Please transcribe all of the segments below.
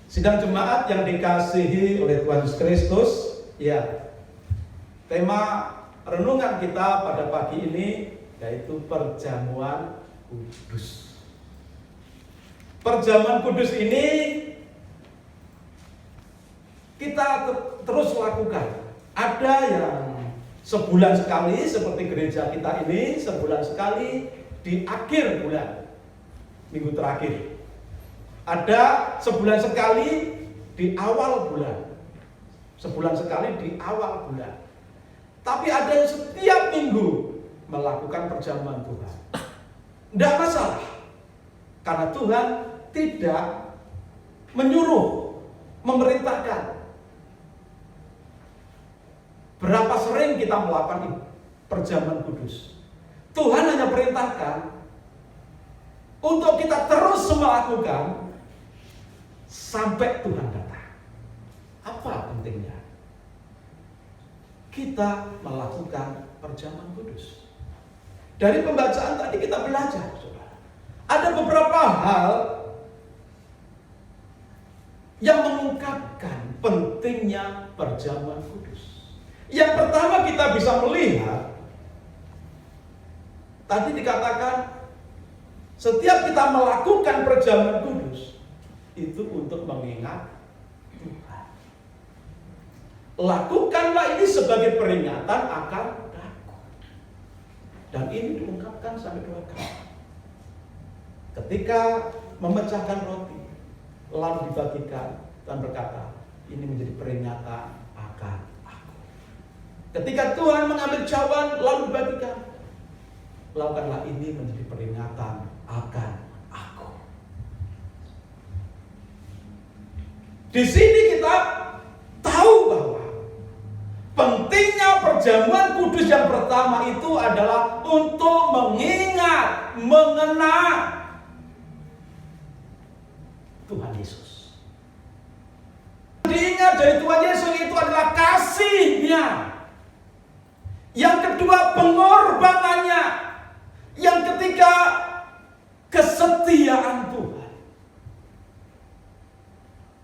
Sidang jemaat yang dikasihi oleh Tuhan Yesus Kristus, ya, tema renungan kita pada pagi ini yaitu perjamuan kudus. Perjamuan kudus ini kita terus lakukan. Ada yang sebulan sekali seperti gereja kita ini, sebulan sekali di akhir bulan, minggu terakhir. Ada sebulan sekali di awal bulan. Sebulan sekali di awal bulan. Tapi ada yang setiap minggu melakukan perjamuan Tuhan. Tidak masalah. Karena Tuhan tidak menyuruh, memerintahkan. Berapa sering kita melakukan perjamuan kudus? Tuhan hanya perintahkan untuk kita terus melakukan sampai Tuhan datang. Apa pentingnya? Kita melakukan perjamuan kudus. Dari pembacaan tadi kita belajar, saudara. Ada beberapa hal yang mengungkapkan pentingnya perjamuan kudus. Yang pertama kita bisa melihat, tadi dikatakan setiap kita melakukan perjamuan kudus itu untuk mengingat Tuhan. Lakukanlah ini sebagai peringatan akan aku. Dan ini diungkapkan sampai 2 kali. Ketika memecahkan roti, lalu dibagikan, dan berkata, ini menjadi peringatan akan aku. Ketika Tuhan mengambil cawan, lalu dibagikan, lakukanlah ini menjadi peringatan akan aku. Di sini kita tahu bahwa pentingnya perjamuan kudus yang pertama itu adalah untuk mengingat, mengenang Tuhan Yesus. Diingat dari Tuhan Yesus itu adalah kasih-Nya. Yang kedua, pengorbanannya. Yang ketiga, kesetiaan Tuhan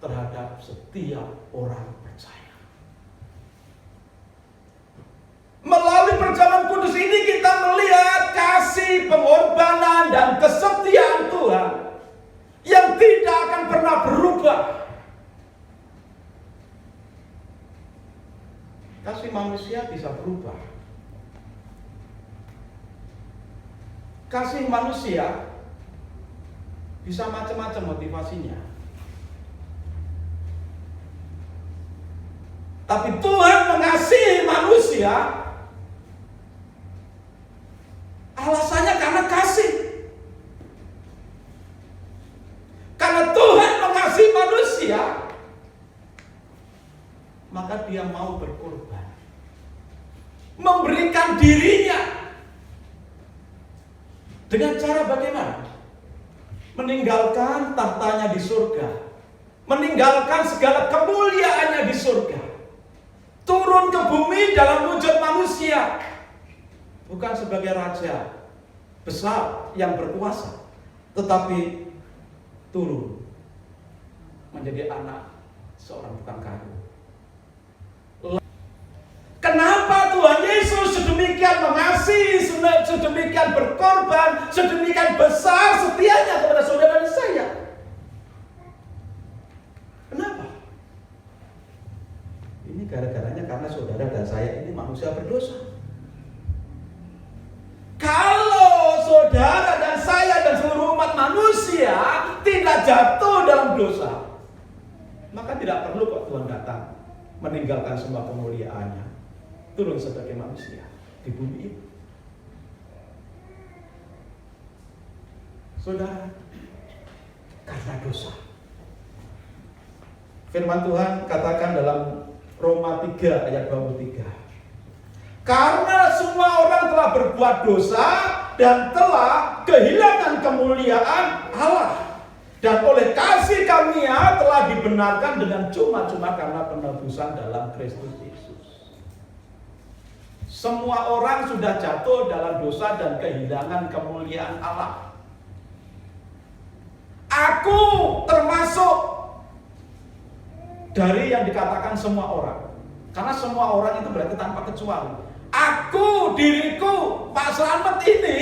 terhadap setiap orang percaya. Melalui perjamuan kudus ini kita melihat kasih, pengorbanan, dan kesetiaan Tuhan yang tidak akan pernah berubah. Kasih manusia bisa berubah. Kasih manusia bisa macam-macam motivasinya. Tapi Tuhan mengasihi manusia alasannya karena kasih. Karena Tuhan mengasihi manusia, maka Dia mau berkorban, memberikan dirinya. Dengan cara bagaimana? Meninggalkan tahtanya di surga, meninggalkan segala kemuliaannya di surga, turun ke bumi dalam wujud manusia, bukan sebagai raja besar yang berkuasa, tetapi turun menjadi anak seorang tukang kayu. Kenapa Tuhan Yesus sedemikian mengasihi, sedemikian berkorban, sedemikian besar setianya kepada saudara dan saya? Kenapa? Ini gara-garanya karena saudara dan saya ini manusia berdosa. Kalau saudara dan saya dan seluruh umat manusia tidak jatuh dalam dosa, maka tidak perlu kok Tuhan datang meninggalkan semua kemuliaannya, turun sebagai manusia di bumi ini. Saudara, karena dosa. Firman Tuhan katakan dalam Roma 3 ayat 23. Karena semua orang telah berbuat dosa dan telah kehilangan kemuliaan Allah. Dan oleh kasih karunia telah dibenarkan dengan cuma-cuma karena penebusan dalam Kristus Yesus. Semua orang sudah jatuh dalam dosa dan kehilangan kemuliaan Allah. Aku termasuk dari yang dikatakan semua orang. Karena semua orang itu berarti tanpa kecuali. Aku, diriku, Pak Slamet ini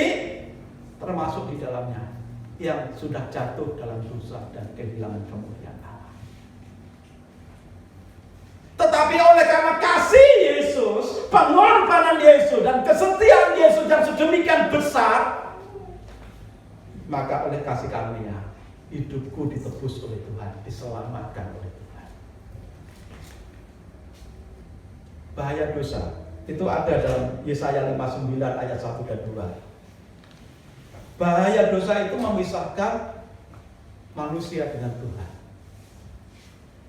termasuk di dalamnya yang sudah jatuh dalam dosa dan kehilangan kemuliaan Allah. Tetapi oleh karena kasih Yesus, pengorbanan Yesus dan kesetiaan Yesus yang sedemikian besar, maka oleh kasih karunia hidupku ditebus oleh Tuhan, diselamatkan oleh Tuhan. Bahaya dosa itu ada dalam Yesaya 59 ayat 1 dan 2. Bahaya dosa itu memisahkan manusia dengan Tuhan.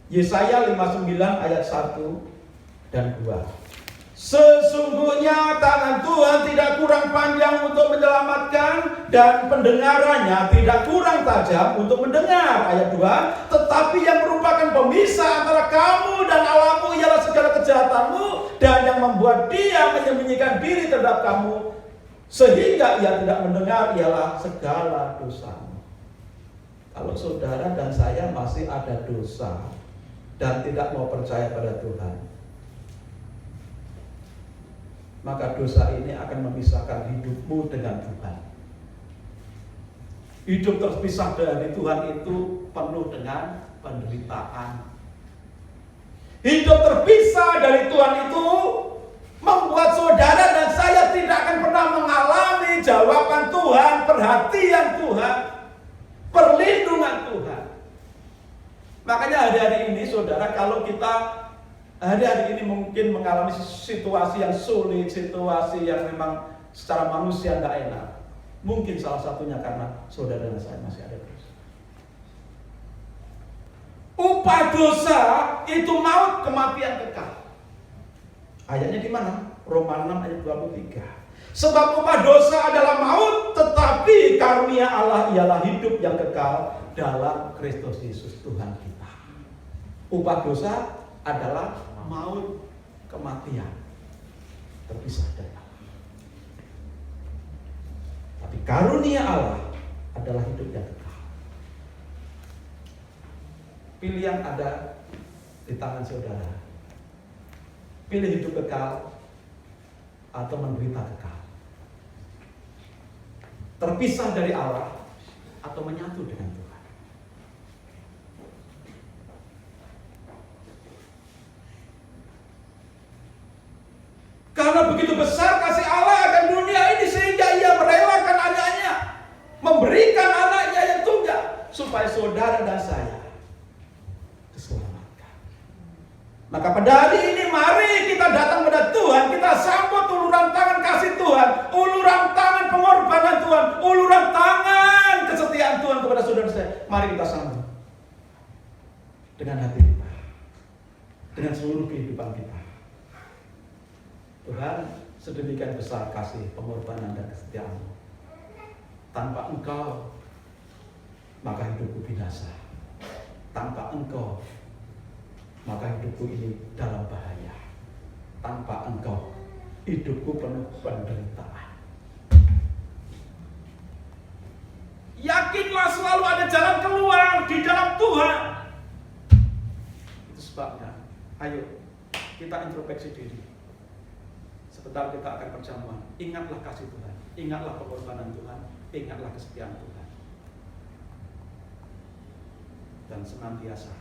Yesaya 59 ayat 1 dan 2. Sesungguhnya tangan Tuhan tidak kurang panjang untuk menyelamatkan, dan pendengarannya tidak kurang tajam untuk mendengar. Ayat 2. Tetapi yang merupakan pemisah antara kamu dan Allahmu ialah segala kejahatanmu, dan yang membuat dia menyembunyikan diri terhadap kamu sehingga ia tidak mendengar ialah segala dosamu. Kalau saudara dan saya masih ada dosa dan tidak mau percaya pada Tuhan, maka dosa ini akan memisahkan hidupmu dengan Tuhan. Hidup terpisah dari Tuhan itu penuh dengan penderitaan. Hidup terpisah dari Tuhan itu membuat saudara dan saya tidak akan pernah mengalami jawaban Tuhan, perhatian Tuhan, perlindungan Tuhan. Makanya hari-hari ini saudara, kalau kita hari-hari ini mungkin mengalami situasi yang sulit, situasi yang memang secara manusia nggak enak, mungkin salah satunya karena saudara dan saya masih ada dosa. Upah dosa itu maut, kematian kekal. Ayatnya di mana? Roma 6 ayat 23. Sebab upah dosa adalah maut, tetapi karunia Allah ialah hidup yang kekal dalam Kristus Yesus Tuhan kita. Upah dosa adalah maut, kematian, terpisah dari Allah. Tapi karunia Allah adalah hidup yang kekal. Pilihan ada di tangan saudara. Pilih hidup kekal atau menderita kekal. Terpisah dari Allah atau menyatu dengan Tuhan. Karena begitu besar kasih Allah akan dunia ini sehingga ia merelakan anaknya, memberikan anaknya yang tunggal supaya saudara dan saya diselamatkan. Maka pada hari ini mari kita datang pada Tuhan, kita sambut uluran tangan kasih Tuhan, uluran tangan pengorbanan Tuhan, uluran tangan kesetiaan Tuhan kepada saudara saya. Mari kita sambut dengan hati kita, dengan seluruh kehidupan kita. Tuhan, sedemikian besar kasih, pengorbanan dan kesetiaan-Mu. Tanpa Engkau, maka hidupku binasa. Tanpa Engkau, maka hidupku ini dalam bahaya. Tanpa Engkau, hidupku penuh penderitaan. Yakinlah selalu ada jalan keluar di dalam Tuhan. Itu sebabnya, ayo kita introspeksi diri. Sebentar kita akan perjamuan. Ingatlah kasih Tuhan, ingatlah pengorbanan Tuhan, ingatlah kesetiaan Tuhan. Dan senantiasa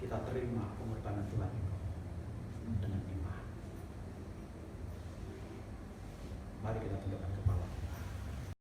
kita terima pengorbanan Tuhan itu dengan iman. Mari kita tundukkan.